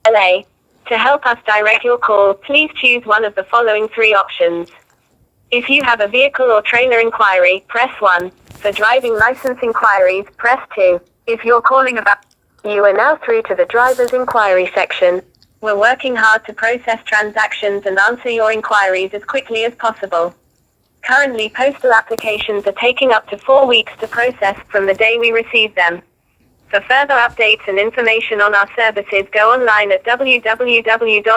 DVLA. To help us direct your call, please choose one of the following 3 options. If you have a vehicle or trailer inquiry, press 1. For driving license inquiries, press 2. If you're calling about... You are now through to the driver's inquiry section. We're working hard to process transactions and answer your inquiries as quickly as possible. Currently, postal applications are taking up to 4 weeks to process from the day we receive them. For further updates and information on our services, go online at www.gov.uk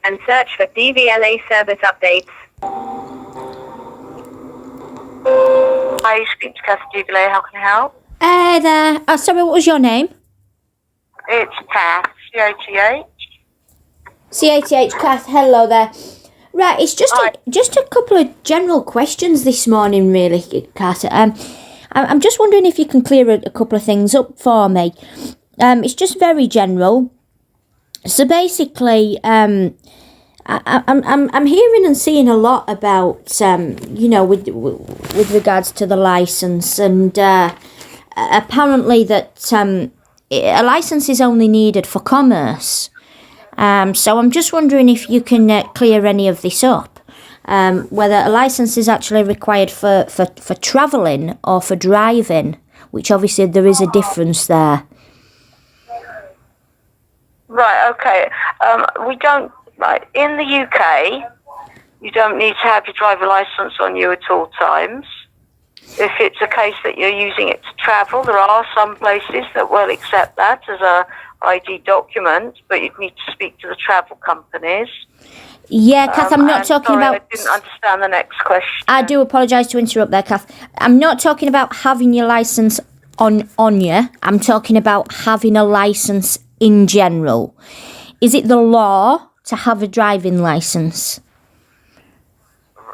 and search for DVLA service updates. Hi, you speak to Cath, DVLA. How can I help? Hey there. Sorry, what was your name? It's Cath, CATH. CATH, Cath. Hello there. Right, it's just a couple of general questions this morning, really, Cath. I'm just wondering if you can clear a couple of things up for me. It's just very general. So basically, I'm hearing and seeing a lot about, with regards to the license, and apparently that a license is only needed for commerce. So I'm just wondering if you can clear any of this up. Whether a license is actually required for travelling or for driving, which obviously there is a difference there. Right, okay. We don't, right, in the UK, you don't need to have your driver licence on you at all times. If it's a case that you're using it to travel, there are some places that will accept that as a ID document, but you'd need to speak to the travel companies. Yeah, Cath, I'm not talking about... I didn't understand the next question. I do apologise to interrupt there, Cath. I'm not talking about having your licence on you. I'm talking about having a licence in general. Is it the law to have a driving licence?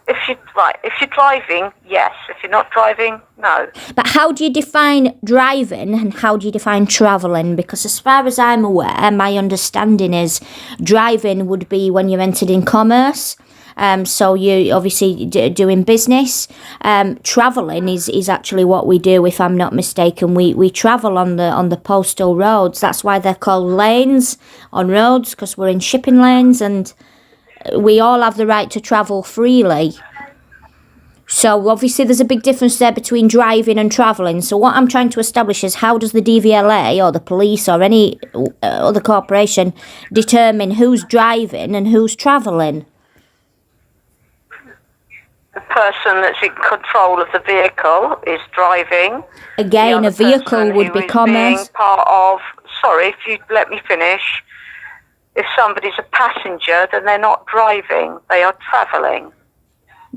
If you're driving, yes. If you're not driving, no. But how do you define driving and how do you define travelling? Because as far as I'm aware, my understanding is driving would be when you're entered in commerce. So you're obviously doing business. Travelling is actually what we do, if I'm not mistaken. We travel on the postal roads. That's why they're called lanes on roads, because we're in shipping lanes and we all have the right to travel freely. So obviously there's a big difference there between driving and travelling. So what I'm trying to establish is, how does the DVLA or the police or any other corporation determine who's driving and who's travelling? The person that's in control of the vehicle is driving. Again, a vehicle would be commerce. Part of, sorry, if you let me finish. If somebody's a passenger, then they're not driving, they are travelling.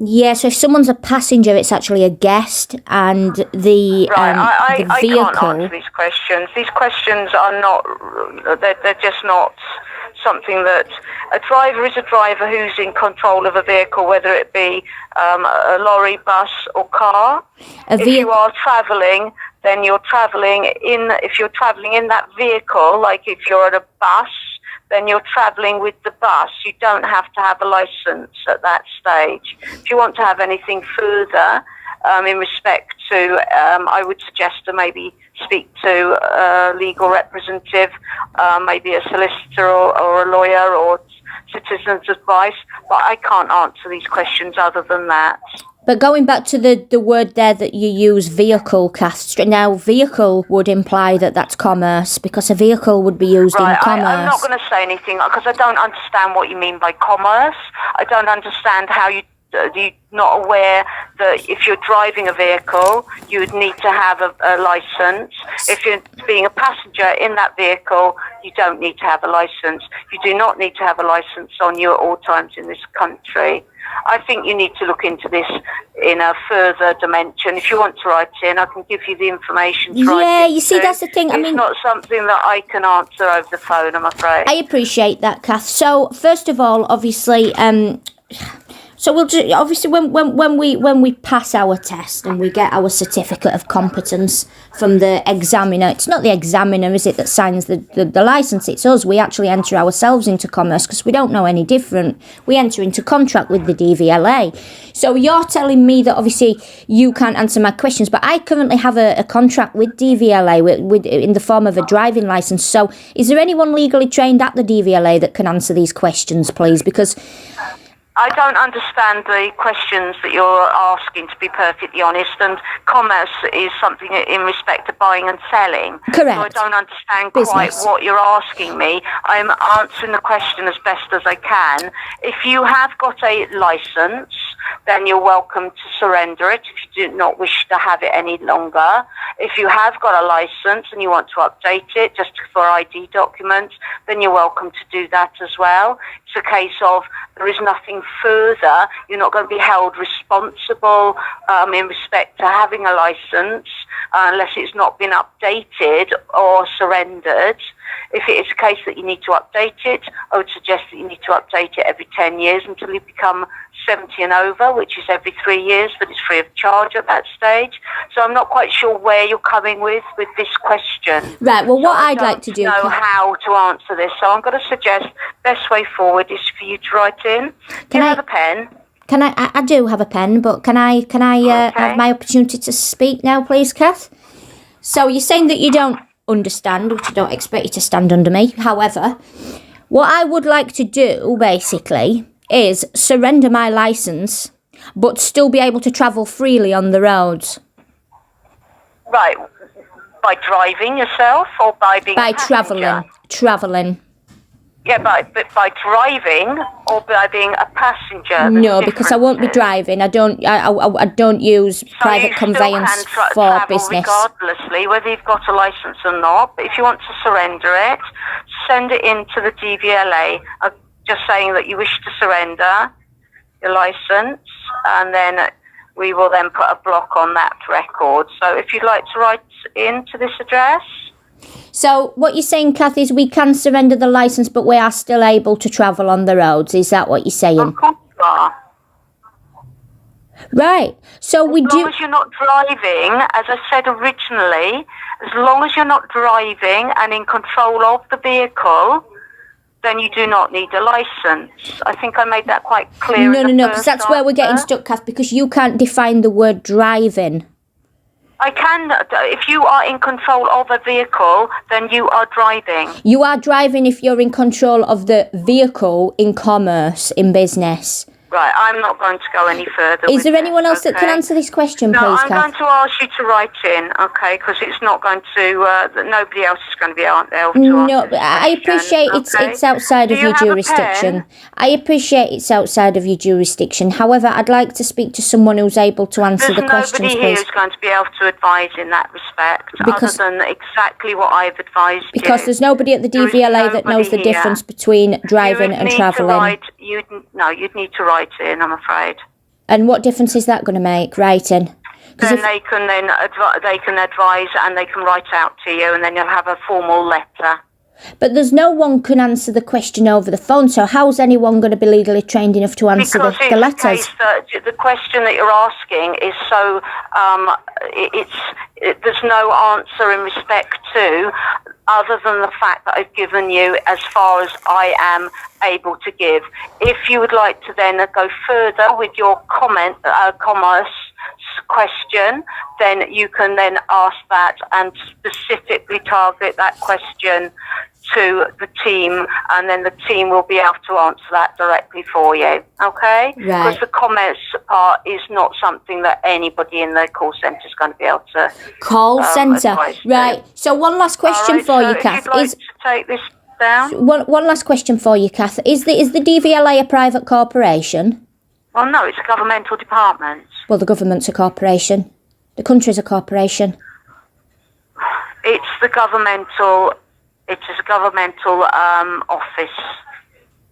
Yeah, so if someone's a passenger, it's actually a guest, and the vehicle... I can't answer these questions. These questions are not... They're just not something that... A driver is a driver who's in control of a vehicle, whether it be a lorry, bus or car. If you are travelling, then you're travelling in... If you're travelling in that vehicle, like if you're at a bus, then you're travelling with the bus. You don't have to have a licence at that stage. If you want to have anything further in respect to, I would suggest to maybe speak to a legal representative, maybe a solicitor or a lawyer or citizen's advice, but I can't answer these questions other than that. But going back to the word there that you use, vehicle, Cath, now vehicle would imply that that's commerce, because a vehicle would be used in commerce. I'm not going to say anything because I don't understand what you mean by commerce. I don't understand how you're not aware that if you're driving a vehicle, you would need to have a licence. If you're being a passenger in that vehicle, you don't need to have a licence. You do not need to have a licence on you at all times in this country. I think you need to look into this in a further dimension. If you want to write in, I can give you the information to write Yeah, you see, that's the thing. It's not something that I can answer over the phone, I'm afraid. I appreciate that, Cath. So, first of all, obviously, So we'll just, obviously when we pass our test and we get our certificate of competence from the examiner, it's not the examiner, is it, that signs the licence, it's us. We actually enter ourselves into commerce because we don't know any different. We enter into contract with the DVLA. So you're telling me that obviously you can't answer my questions, but I currently have a contract with DVLA with in the form of a driving licence. So is there anyone legally trained at the DVLA that can answer these questions, please? Because I don't understand the questions that you're asking, to be perfectly honest, and commerce is something in respect to buying and selling. Correct. So I don't understand Business. quite what you're asking me. I'm answering the question as best as I can. If you have got a licence, then you're welcome to surrender it if you do not wish to have it any longer. If you have got a licence and you want to update it just for ID documents, then you're welcome to do that as well. It's a case of there is nothing further. You're not going to be held responsible in respect to having a licence unless it's not been updated or surrendered. If it is a case that you need to update it, I would suggest that you need to update it every 10 years until you become 70 and over, which is every 3 years, but it's free of charge at that stage. So I'm not quite sure where you're coming with this question. right, well, what I'd like to do, I don't know how to answer this, so I'm going to suggest best way forward is for you to write in. Do you have a pen? Can I do have a pen, but can I have my opportunity to speak now, please, Cath? So you're saying that you don't understand, which I don't expect you to stand under me. However, what I would like to do, basically, is surrender my licence, but still be able to travel freely on the roads. Right. By driving yourself or by being a passenger? Travelling. Yeah, by driving or by being a passenger? No, because I won't be driving. I don't use private conveyance for business. Regardlessly, whether you've got a licence or not. But if you want to surrender it, send it in to the DVLA, just saying that you wish to surrender your licence, and then we will then put a block on that record. So if you'd like to write in to this address. So what you're saying, Cath, is we can surrender the licence, but we are still able to travel on the roads. Is that what you're saying? Of course you are. Right. So we do. As long as you're not driving, as I said originally, as long as you're not driving and in control of the vehicle, then you do not need a licence. I think I made that quite clear. No, because that's where we're getting stuck, Cath, because you can't define the word driving. I can. If you are in control of a vehicle, then you are driving. You are driving if you're in control of the vehicle in commerce, in business. Right, I'm not going to go any further. Is there anyone else that can answer this question, please, Cath? No, I'm Cath? going to ask you to write in, okay, because it's not going to, nobody else is going to be able to answer. No, I appreciate it's outside of your jurisdiction. I appreciate it's outside of your jurisdiction. However, I'd like to speak to someone who's able to answer the questions, please. There's nobody here who's going to be able to advise in that respect, other than exactly what I've advised you. Because there's nobody at the DVLA that knows the difference between driving and travelling. You'd need to write in, I'm afraid. And what difference is that going to make, writing? Then they can advise and they can write out to you, and then you'll have a formal letter. But there's no one can answer the question over the phone, so how's anyone going to be legally trained enough to answer the letters? The question that you're asking is so, there's no answer in respect to, other than the fact that I've given you as far as I am able to give. If you would like to then go further with your commerce question, then you can then ask that and specifically target that question to the team, and then the team will be able to answer that directly for you, okay? Because the commerce part is not something that anybody in the call centre is going to be able to call centre, right? So one last question for you, Cath. If you'd like to take this down. One last question for you, Cath. Is the DVLA a private corporation? Well, no, it's a governmental department. Well, the government's a corporation. The country's a corporation. It is a governmental office.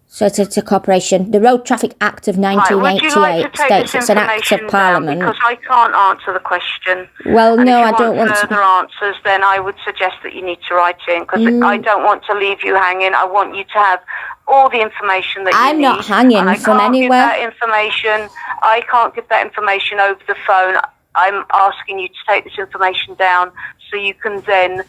So it's a corporation. The Road Traffic Act of 1988 states it's an act of Parliament. Because I can't answer the question. Well, no, I don't want to. If you want further answers, then I would suggest that you need to write in, because I don't want to leave you hanging. I want you to have all the information that you need. I'm not hanging and I from can't anywhere. Give that information. I can't give that information over the phone. I'm asking you to take this information down so you can then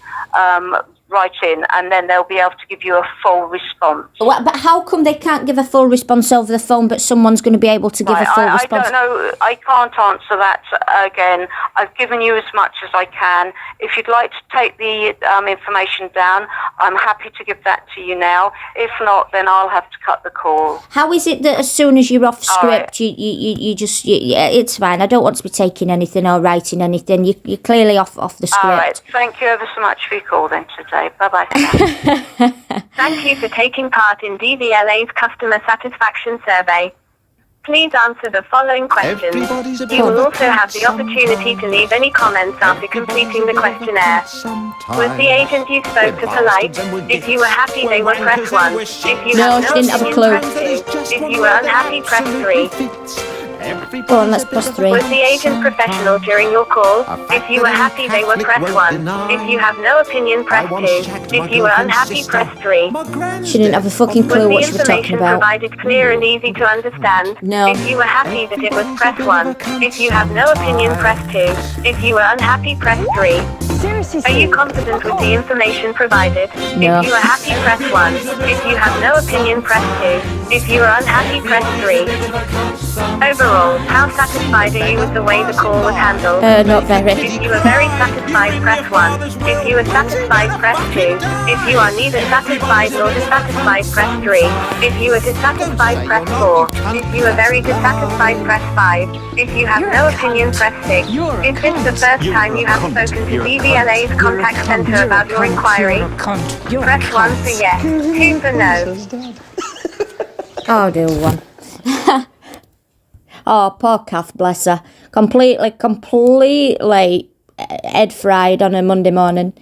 write in, and then they'll be able to give you a full response. But how come they can't give a full response over the phone, but someone's going to be able to give a full response? I don't know. I can't answer that again. I've given you as much as I can. If you'd like to take the information down, I'm happy to give that to you now. If not, then I'll have to cut the call. How is it that as soon as you're off script, you just it's fine. I don't want to be taking anything or writing anything. You're clearly off the script. All right. Thank you ever so much for your call then today. Bye-bye. Thank you for taking part in DVLA's customer satisfaction survey. Please answer the following questions. You will also have the opportunity to leave any comments after completing the questionnaire. Was the agent you spoke to polite? If you were happy, they will press 1. If you have no didn't have a opinion, clue. press 2. If you were unhappy, press 3. Go on, let's press 3. Was the agent professional during your call? If you were happy, they will press 1. If you have no opinion, press 2. If you were unhappy, press 3. She didn't have a fucking clue what Was she the was talking information about. provided clear and easy to understand? No. If you were happy that it was, press 1. If you have no opinion, press 2. If you were unhappy, press 3. Are you confident with the information provided? No. If you are happy, press 1. If you have no opinion, press 2. If you are unhappy, press 3. Overall, how satisfied are you with the way the call was handled? Not very. If you are very satisfied, press 1. If you are satisfied, press 2. If you are neither satisfied nor dissatisfied, press 3. If you are dissatisfied, press 4. If you are very dissatisfied, press 5. If you have no opinion, press 6. Is this the first time you have spoken to DVLA's contact center about your inquiry? Press 1 for yes, 2 for no. I'll do one. Oh, poor Cath, bless her. Completely head fried on a Monday morning.